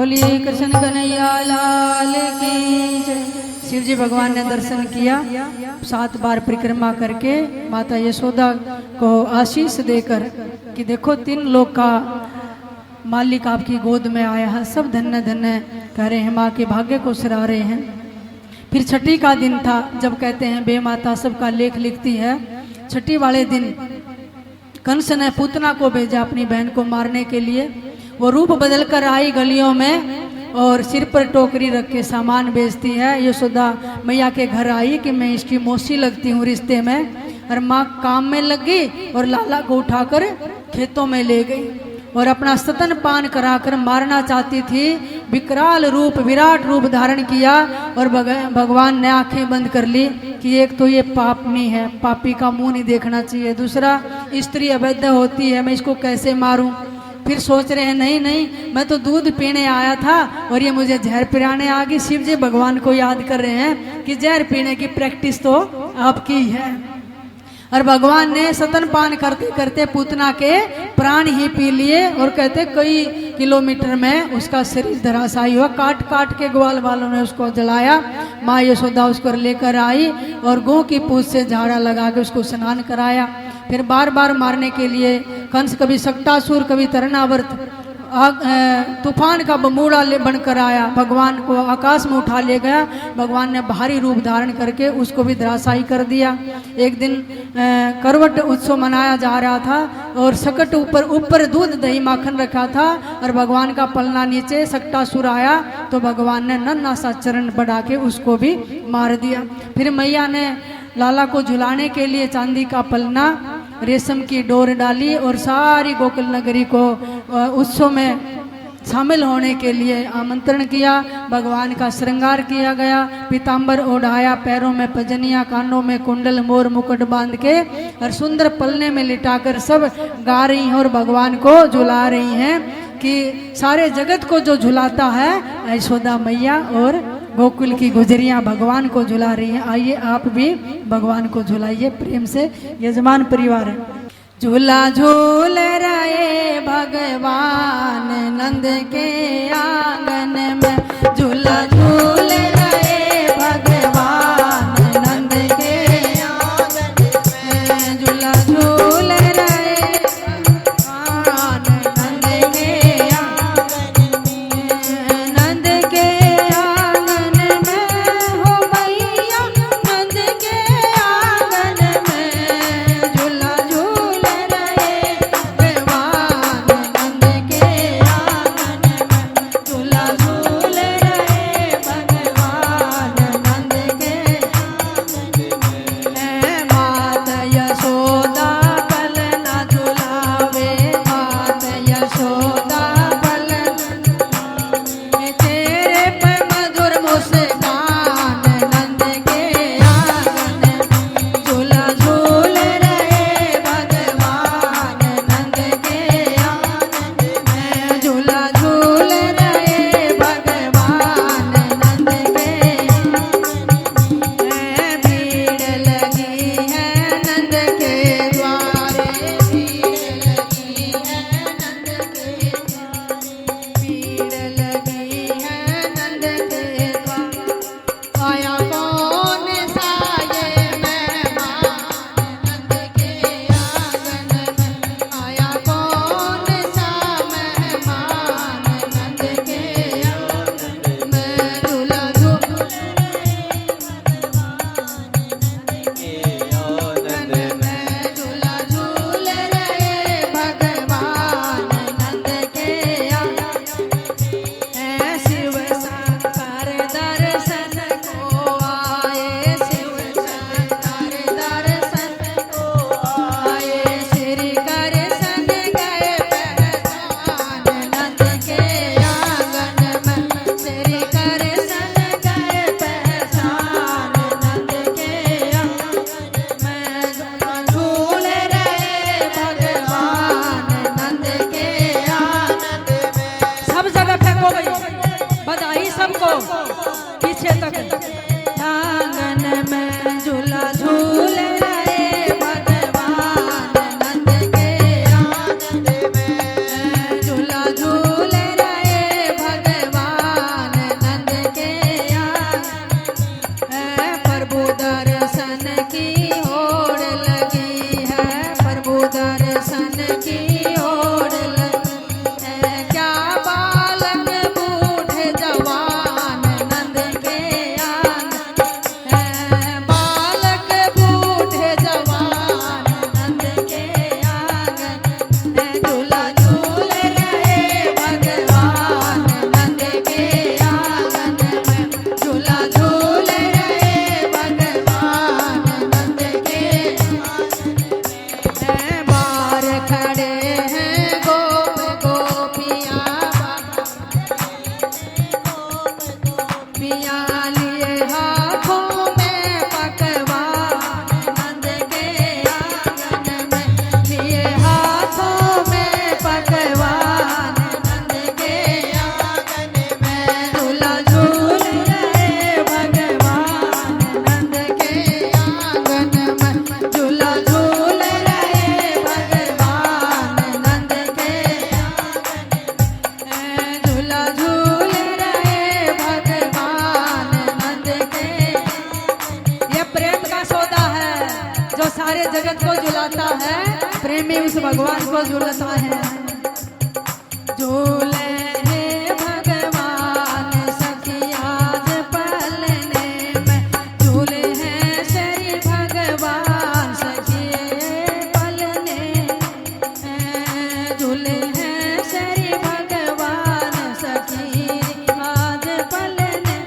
बोलिए कृष्ण कन्हैया लाल की जय। शिव जी भगवान ने दर्शन किया, 7 बार परिक्रमा करके माता यशोदा को आशीष देकर कि देखो 3 लोक का मालिक आपकी गोद में आया है, सब धन्य धन्य कह रहे हैं, माँ के भाग्य को सराह रहे हैं। फिर छठी का दिन था, जब कहते हैं बे माता सबका लेख लिखती है। छठी वाले दिन कंस ने पूतना को भेजा अपनी बहन को मारने के लिए। वो रूप बदल कर आई गलियों में और सिर पर टोकरी रख के सामान बेचती है। यशोदा मैया के घर आई कि मैं इसकी मौसी लगती हूँ रिश्ते में, और माँ काम में लग गई और लाला को उठाकर खेतों में ले गई और अपना स्तन पान कराकर मारना चाहती थी। विकराल रूप, विराट रूप धारण किया और भगवान ने आंखें बंद कर ली कि एक तो ये पापनी है, पापी का मुंह नहीं देखना चाहिए, दूसरा स्त्री अवैध होती है, मैं इसको कैसे मारूं। फिर सोच रहे हैं नहीं नहीं, मैं तो दूध पीने आया था और ये मुझे जहर पिलाने आ गई। शिव जी भगवान को याद कर रहे हैं कि जहर पीने की प्रैक्टिस तो आपकी है। और भगवान ने स्तन पान करते करते पूतना के प्राण ही पी लिए और कहते कई किलोमीटर में उसका शरीर धराशायी हुआ। काट काट के ग्वाल वालों ने उसको जलाया। माँ यशोदा उसको लेकर आई और गौ की पूंछ से झाड़ा लगा के उसको स्नान कराया। फिर बार बार मारने के लिए कंस कभी सक्टासुर कभी तरणावर्त तूफान का बमूड़ा बनकर आया, भगवान को आकाश में उठा ले गया। भगवान ने भारी रूप धारण करके उसको भी धराशायी कर दिया। एक दिन करवट उत्सव मनाया जा रहा था और सकट ऊपर दूध दही माखन रखा था और भगवान का पलना नीचे। सक्टासुर आया तो भगवान ने नन्हा सा चरण बढ़ा के उसको भी मार दिया। फिर मैया ने लाला को झुलाने के लिए चांदी का पलना, रेशम की डोर डाली और सारी गोकुल नगरी को उत्सव में शामिल होने के लिए आमंत्रण किया। भगवान का श्रृंगार किया गया, पीताम्बर ओढ़ाया, पैरों में पजनिया, कानों में कुंडल, मोर मुकुट बांध के और सुंदर पलने में लिटाकर सब गा रही हैं और भगवान को झुला रही हैं कि सारे जगत को जो झुलाता है यशोदा मैया और गोकुल की गुजरियां भगवान को झुला रही हैं। आइए आप भी भगवान को झुलाइए प्रेम से। यजमान परिवार है। झूला झूल रहे भगवान नंद के आंगन में, झूला झूल रहे भगवान नंद के आंगन में, झूला झूल रहे भगवान नंद के आंगन में, नंद के आंगन में हो मैया नंद के आंगन में, झूला झूल रहे भगवान नंद के आंगन में, झूला झूल रहे भगवान को झूलता है। झूले हे भगवान सखिया पलने में, झूले हैं श्री भगवान सखिए पलने में, झूले हैं श्री भगवान सखी आज पलने।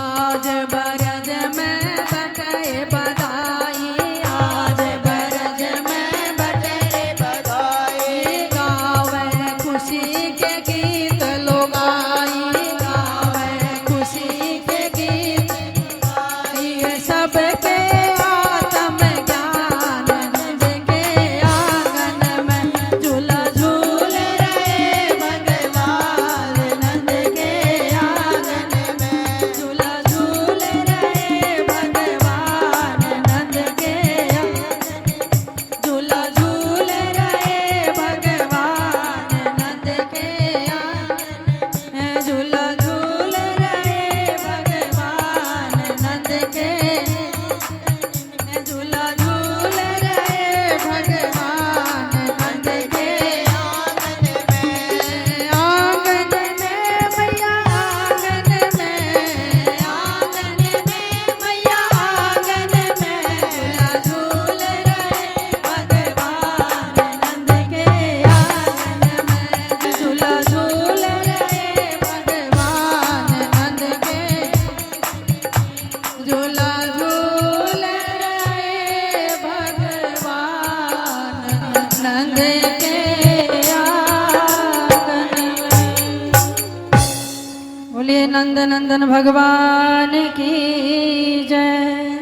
आज बरज में बटे बधाई, आज बरज में बटे बधाई, गावे खुशी के गीत लोग आई, गावे खुशी के गीत ये सबके आत्म ज्ञान नंद के आंगन में, झूला झूल रहे भगवान नंद के आंगन में, झूला झूल रहे भगवान नंद के झूला झूल रहे भगवान नंद के झूला झूल रहे भगवान नंद के, झूला झूल रहे भगवान नंद के आंगन में मैया आंगन में, आंगन में मैया आंगन में, झूला झूल रहे भगवान नंद के आंगन में, झूला झूल रहे भगवान नंद के, झूला झूल रहे भगवान नंद के आंगन में। बोलिए नंद नंदन भगवान की जय।